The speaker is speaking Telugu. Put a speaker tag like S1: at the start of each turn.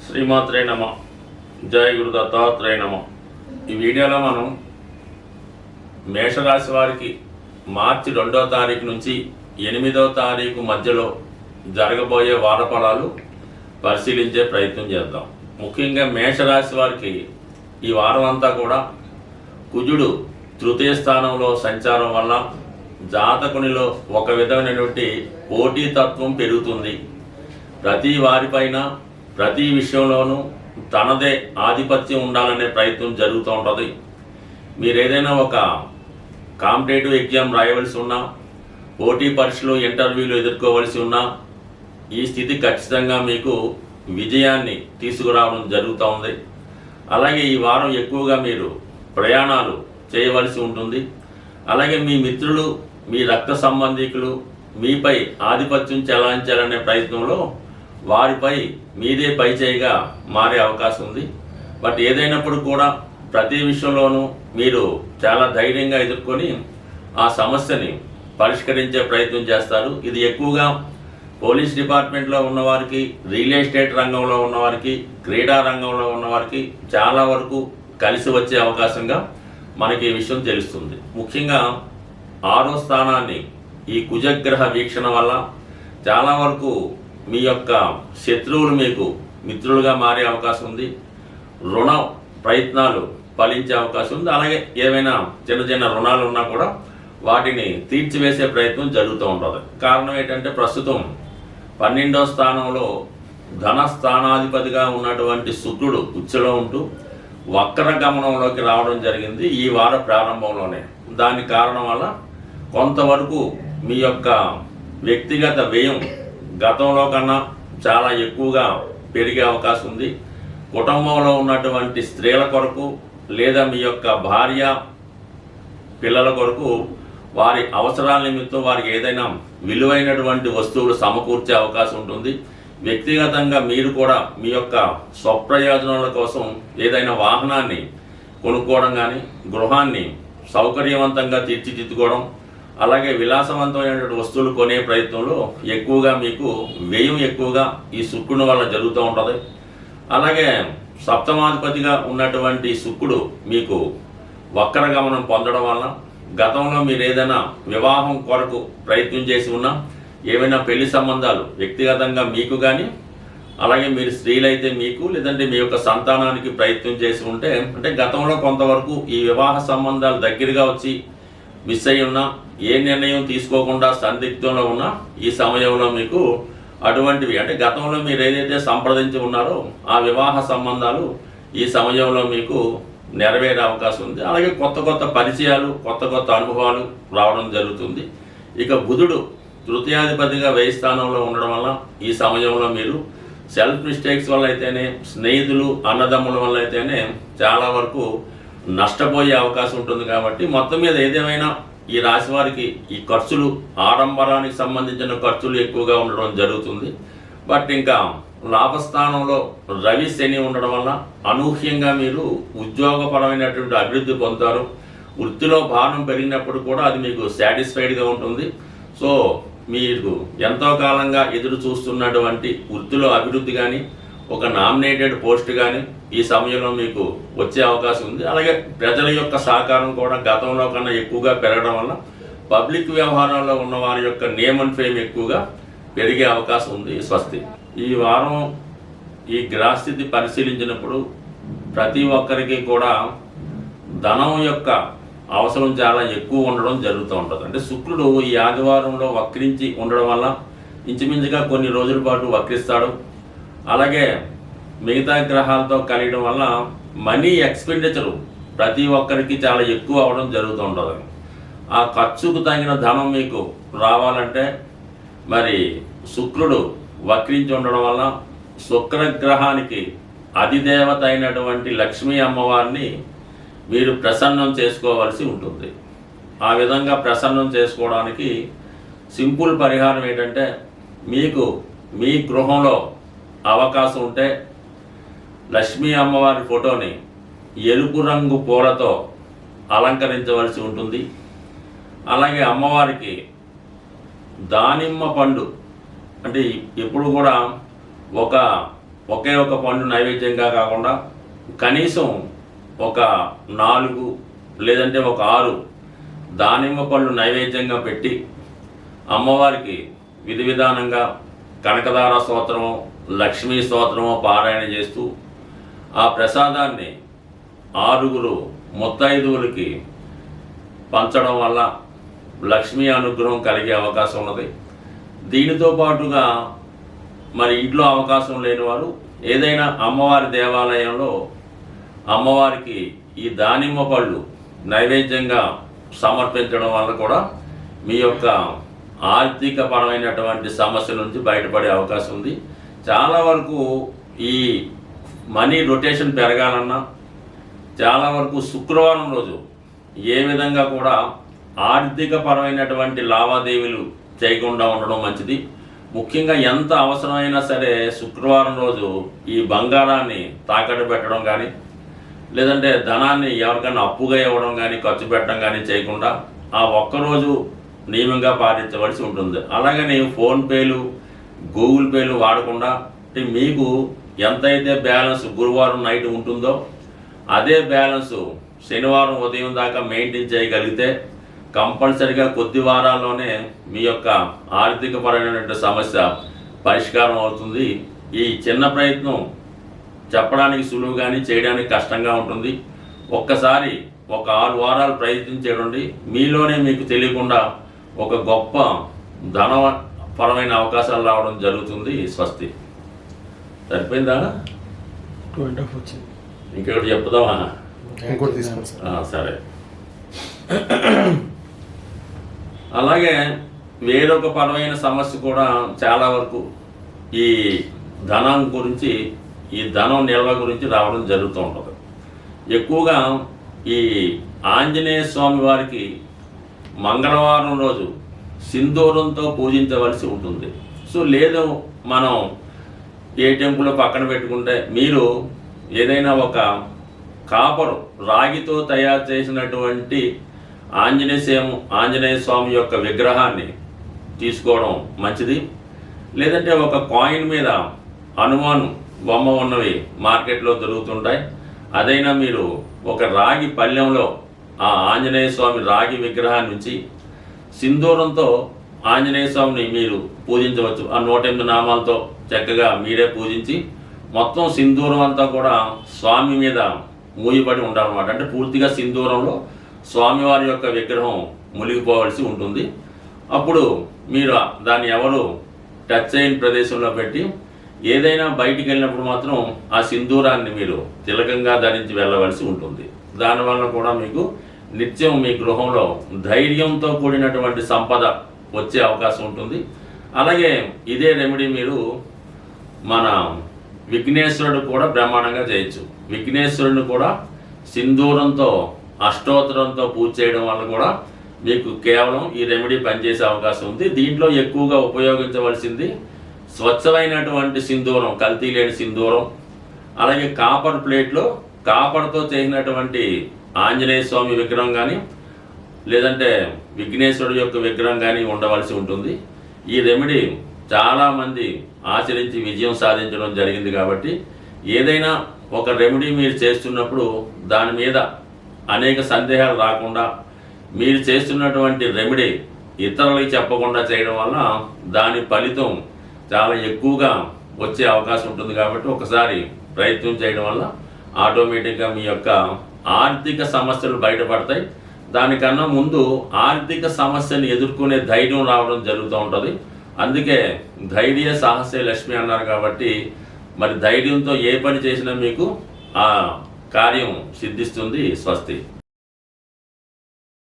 S1: శ్రీమాత్రే నమ. జయ గురు దత్తాత్రేయ నమ. ఈ వీడియోలో మనం మేషరాశి వారికి మార్చి 2వ తారీఖు నుంచి 8వ తారీఖు మధ్యలో జరగబోయే వార ఫలాలు పరిశీలించే ప్రయత్నం చేద్దాం. ముఖ్యంగా మేషరాశి వారికి ఈ వారం అంతా కూడా కుజుడు తృతీయ స్థానంలో సంచారం వల్ల జాతకునిలో ఒక విధమైనటువంటి పోటీతత్వం పెరుగుతుంది. ప్రతి వారిపైన ప్రతి విషయంలోనూ తనదే ఆధిపత్యం ఉండాలనే ప్రయత్నం జరుగుతూ ఉంటుంది. మీరు ఏదైనా ఒక కాంపిటేటివ్ ఎగ్జామ్ రాయవలసి ఉన్నా, పోటీ పరీక్షలు ఇంటర్వ్యూలు ఎదుర్కోవలసి ఉన్నా ఈ స్థితి ఖచ్చితంగా మీకు విజయాన్ని తీసుకురావడం జరుగుతూ ఉంది. అలాగే ఈ వారం ఎక్కువగా మీరు ప్రయాణాలు చేయవలసి ఉంటుంది. అలాగే మీ మిత్రులు, మీ రక్త సంబంధికులు మీపై ఆధిపత్యం చెలాయించాలనే ప్రయత్నంలో వారిపై మీదే పైచేయిగా మారే అవకాశం ఉంది. బట్ ఏదైనప్పుడు కూడా ప్రతి విషయంలోనూ మీరు చాలా ధైర్యంగా ఎదుర్కొని ఆ సమస్యని పరిష్కరించే ప్రయత్నం చేస్తారు. ఇది ఎక్కువగా పోలీస్ డిపార్ట్మెంట్లో ఉన్నవారికి, రియల్ ఎస్టేట్ రంగంలో ఉన్నవారికి, క్రీడా రంగంలో ఉన్నవారికి చాలా వరకు కలిసి వచ్చే అవకాశంగా మనకి ఈ విషయం తెలుస్తుంది. ముఖ్యంగా 6వ స్థానాన్ని ఈ కుజగ్రహ వీక్షణ వల్ల చాలా వరకు మీ యొక్క శత్రువులు మీకు మిత్రులుగా మారే అవకాశం ఉంది. రుణ ప్రయత్నాలు ఫలించే అవకాశం ఉంది. అలాగే ఏవైనా చిన్న చిన్న రుణాలు ఉన్నా కూడా వాటిని తీర్చివేసే ప్రయత్నం జరుగుతూ ఉంటుంది. కారణం ఏంటంటే ప్రస్తుతం 12వ స్థానంలో ధన స్థానాధిపతిగా ఉన్నటువంటి శుక్రుడు ఉచ్చలో ఉంటూ వక్ర గమనంలోకి రావడం జరిగింది ఈ వార ప్రారంభంలోనే. దాని కారణం వల్ల కొంతవరకు మీ యొక్క వ్యక్తిగత వ్యయం గతంలో కన్నా చాలా ఎక్కువగా పెరిగే అవకాశం ఉంది. కుటుంబంలో ఉన్నటువంటి స్త్రీల కొరకు లేదా మీ యొక్క భార్య పిల్లల కొరకు వారి అవసరాల నిమిత్తం వారికి ఏదైనా విలువైనటువంటి వస్తువులు సమకూర్చే అవకాశం ఉంటుంది. వ్యక్తిగతంగా మీరు కూడా మీ యొక్క స్వప్రయోజనాల కోసం ఏదైనా వాహనాన్ని కొనుక్కోవడం కానీ, గృహాన్ని సౌకర్యవంతంగా తీర్చిదిద్దుకోవడం, అలాగే విలాసవంతమైనటువంటి వస్తువులు కొనే ప్రయత్నంలో ఎక్కువగా మీకు వ్యయం ఎక్కువగా ఈ శుక్రుని వల్ల జరుగుతూ ఉంటుంది. అలాగే సప్తమాధిపతిగా ఉన్నటువంటి శుక్రుడు మీకు వక్ర గమనం పొందడం వల్ల గతంలో మీరు ఏదైనా వివాహం కొరకు ప్రయత్నం చేసి ఉన్నా, ఏమైనా పెళ్లి సంబంధాలు వ్యక్తిగతంగా మీకు కానీ, అలాగే మీరు స్త్రీలైతే మీకు, లేదంటే మీ యొక్క సంతానానికి ప్రయత్నం చేసి ఉంటే, అంటే గతంలో కొంతవరకు ఈ వివాహ సంబంధాలు దగ్గరగా వచ్చి మిస్ అయి ఉన్నా, ఏ నిర్ణయం తీసుకోకుండా సందిగ్ధంలో ఉన్నా ఈ సమయంలో మీకు అటువంటివి, అంటే గతంలో మీరు ఏదైతే సంప్రదించి ఉన్నారో ఆ వివాహ సంబంధాలు ఈ సమయంలో మీకు నెరవేరే అవకాశం ఉంది. అలాగే కొత్త కొత్త పరిచయాలు, కొత్త కొత్త అనుభవాలు రావడం జరుగుతుంది. ఇక బుధుడు తృతీయాధిపతిగా వ్యయ స్థానంలో ఉండడం వల్ల ఈ సమయంలో మీరు సెల్ఫ్ మిస్టేక్స్ వల్ల అయితేనే, స్నేహితులు అన్నదమ్ముల వల్ల అయితేనే చాలా వరకు నష్టపోయే అవకాశం ఉంటుంది. కాబట్టి మొత్తం మీద ఏదేమైనా ఈ రాశి వారికి ఈ ఖర్చులు, ఆడంబరానికి సంబంధించిన ఖర్చులు ఎక్కువగా ఉండడం జరుగుతుంది. బట్ ఇంకా లాభస్థానంలో రవి శని ఉండడం వల్ల అనూహ్యంగా మీరు ఉద్యోగపరమైనటువంటి అభివృద్ధి పొందుతారు. వృత్తిలో భారం పెరిగినప్పుడు కూడా అది మీకు సాటిస్ఫైడ్గా ఉంటుంది. సో మీరు ఎంతో కాలంగా ఎదురు చూస్తున్నటువంటి వృత్తిలో అభివృద్ధి కానీ, ఒక నామినేటెడ్ పోస్ట్ కానీ ఈ సమయంలో మీకు వచ్చే అవకాశం ఉంది. అలాగే ప్రజల యొక్క సహకారం కూడా గతంలో కన్నా ఎక్కువగా పెరగడం వల్ల పబ్లిక్ వ్యవహారాల్లో ఉన్న వారి యొక్క నేమ్ అండ్ ఫేమ్ ఎక్కువగా పెరిగే అవకాశం ఉంది. స్వస్తి. ఈ వారం ఈ గ్రహస్థితి పరిశీలించినప్పుడు ప్రతి ఒక్కరికి కూడా ధనం యొక్క అవసరం చాలా ఎక్కువ ఉండడం జరుగుతూ ఉంటుంది. అంటే శుక్రుడు ఈ ఆదివారంలో వక్రించి ఉండడం వల్ల ఇంచుమించుగా కొన్ని రోజుల పాటు వక్రిస్తాడు. అలాగే మిగతా గ్రహాలతో కలియడం వల్ల మనీ ఎక్స్పెండిచరు ప్రతి ఒక్కరికి చాలా ఎక్కువ అవడం జరుగుతూ ఉంటుంది. ఆ ఖర్చుకు తగిన ధనం మీకు రావాలంటే మరి శుక్రుడు వక్రించి ఉండడం వల్ల శుక్రగ్రహానికి అధిదేవత అయినటువంటి లక్ష్మీ అమ్మవారిని మీరు ప్రసన్నం చేసుకోవాల్సి ఉంటుంది. ఆ విధంగా ప్రసన్నం చేసుకోవడానికి సింపుల్ పరిహారం ఏంటంటే, మీకు మీ గృహంలో అవకాశం ఉంటే లక్ష్మీ అమ్మవారి ఫోటోని ఎరుపు రంగు పూలతో అలంకరించవలసి ఉంటుంది. అలాగే అమ్మవారికి దానిమ్మ పండు, అంటే ఎప్పుడు కూడా ఒక ఒకే ఒక పండు నైవేద్యంగా కాకుండా కనీసం ఒక 4 లేదంటే ఒక 6 దానిమ్మ పళ్ళు నైవేద్యంగా పెట్టి అమ్మవారికి విధి విధానంగా కనకదార స్తోత్రము, లక్ష్మీ స్తోత్రము పారాయణ చేస్తూ ఆ ప్రసాదాన్ని 6 ముత్తైదువులకి పంచడం వల్ల లక్ష్మీ అనుగ్రహం కలిగే అవకాశం ఉన్నది. దీనితో పాటుగా మరి ఇంట్లో అవకాశం లేని వారు ఏదైనా అమ్మవారి దేవాలయంలో అమ్మవారికి ఈ దానిమ్మ పళ్ళు నైవేద్యంగా సమర్పించడం వల్ల కూడా మీ యొక్క ఆర్థికపరమైనటువంటి సమస్యల నుంచి బయటపడే అవకాశం ఉంది. చాలా వరకు ఈ మనీ రొటేషన్ పెరగాలన్నా చాలా వరకు శుక్రవారం రోజు ఏ విధంగా కూడా ఆర్థికపరమైనటువంటి లావాదేవీలు చేయకుండా ఉండడం మంచిది. ముఖ్యంగా ఎంత అవసరమైనా సరే శుక్రవారం రోజు ఈ బంగారాన్ని తాకట్టు పెట్టడం కానీ లేదంటే ధనాన్ని ఎవరికైనా అప్పుగా ఇవ్వడం కానీ ఖర్చు పెట్టడం కానీ చేయకుండా ఆ ఒక్కరోజు నియమంగా పాటించవలసి ఉంటుంది. అలాగని ఫోన్పేలు, గూగుల్ పేలు వాడకుండా మీకు ఎంతైతే బ్యాలెన్స్ గురువారం నైట్ ఉంటుందో అదే బ్యాలెన్స్ శనివారం ఉదయం దాకా మెయింటైన్ చేయగలిగితే కంపల్సరిగా కొద్ది వారాల్లోనే మీ యొక్క ఆర్థికపరమైనటువంటి సమస్య పరిష్కారం అవుతుంది. ఈ చిన్న ప్రయత్నం చెప్పడానికి సులువు కానీ చేయడానికి కష్టంగా ఉంటుంది. ఒక్కసారి ఒక 6 వారాలు ప్రయత్నించేయండి. మీలోనే మీకు తెలియకుండా ఒక గొప్ప ధనపరమైన అవకాశాలు రావడం జరుగుతుంది. స్వస్తి. సరిపోయిందా?
S2: 2.5 వచ్చింది.
S1: ఇంకొకటి చెప్దామా?
S2: ఇంకోటి తీసుకోండి సార్.
S1: సరే. అలాగే వేరొక పరమైన సమస్య కూడా చాలా వరకు ఈ ధనం గురించి, ఈ ధనం నిల్వ గురించి రావడం జరుగుతూ ఉంటుంది. ఎక్కువగా ఈ ఆంజనేయ స్వామి వారికి మంగళవారం రోజు సింధూరంతో పూజించవలసి ఉంటుంది. సో లేదు మనం ఏ టెంపుల్ పక్కన పెట్టుకుంటే మీరు ఏదైనా ఒక కాపరు రాగితో తయారు చేసినటువంటి ఆంజనేయ స్వామి యొక్క విగ్రహాన్ని తీసుకోవడం మంచిది. లేదంటే ఒక కాయిన్ మీద హనుమాన్ బొమ్మ ఉన్నవి మార్కెట్లో దొరుకుతుంటాయి. అదైనా మీరు ఒక రాగి పళ్ళెంలో ఆ ఆంజనేయ స్వామి రాగి విగ్రహాన్ని నుంచి సింధూరంతో ఆంజనేయ స్వామిని మీరు పూజించవచ్చు. ఆ 108 నామాలతో చక్కగా మీరే పూజించి మొత్తం సింధూరం అంతా కూడా స్వామి మీద మూయబడి ఉండాలన్నమాట. అంటే పూర్తిగా సింధూరంలో స్వామివారి యొక్క విగ్రహం మునిగిపోవలసి ఉంటుంది. అప్పుడు మీరు దాన్ని ఎవరు టచ్ అయిన ప్రదేశంలో పెట్టి ఏదైనా బయటికి వెళ్ళినప్పుడు మాత్రం ఆ సింధూరాన్ని మీరు తిలకంగా ధరించి వెళ్ళవలసి ఉంటుంది. దానివల్ల కూడా మీకు నిత్యం మీ గృహంలో ధైర్యంతో కూడినటువంటి సంపద వచ్చే అవకాశం ఉంటుంది. అలాగే ఇదే రెమెడీ మీరు మన విఘ్నేశ్వరుడు కూడా బ్రహ్మాండంగా చేయొచ్చు. విఘ్నేశ్వరుడిని కూడా సింధూరంతో అష్టోత్తరంతో పూజ చేయడం వల్ల కూడా మీకు కేవలం ఈ రెమెడీ పనిచేసే అవకాశం ఉంది. దీంట్లో ఎక్కువగా ఉపయోగించవలసింది స్వచ్ఛమైనటువంటి సింధూరం, కల్తీ లేని సింధూరం. అలాగే కాపర్ ప్లేట్లో కాపర్తో చేసినటువంటి ఆంజనేయ స్వామి విగ్రహం కానీ లేదంటే విఘ్నేశ్వరుడు యొక్క విగ్రహం కానీ ఉండవలసి ఉంటుంది. ఈ రెమెడీ చాలామంది ఆచరించి విజయం సాధించడం జరిగింది. కాబట్టి ఏదైనా ఒక రెమెడీ మీరు చేస్తున్నప్పుడు దాని మీద అనేక సందేహాలు రాకుండా మీరు చేస్తున్నటువంటి రెమెడీ ఇతరులకి చెప్పకుండా చేయడం వల్ల దాని ఫలితం చాలా ఎక్కువగా వచ్చే అవకాశం ఉంటుంది. కాబట్టి ఒకసారి ప్రయత్నం చేయడం వల్ల ఆటోమేటిక్గా మీ యొక్క ఆర్థిక సమస్యలు బయటపడతాయి. దానికన్నా ముందు ఆర్థిక సమస్యను ఎదుర్కొనే ధైర్యం రావడం జరుగుతూ ఉంటుంది. అందుకే ధైర్య సాహసే లక్ష్మి అన్నారు. కాబట్టి మరి ధైర్యంతో ఏ పని చేసినా మీకు ఆ కార్యం సిద్ధిస్తుంది. స్వస్తి.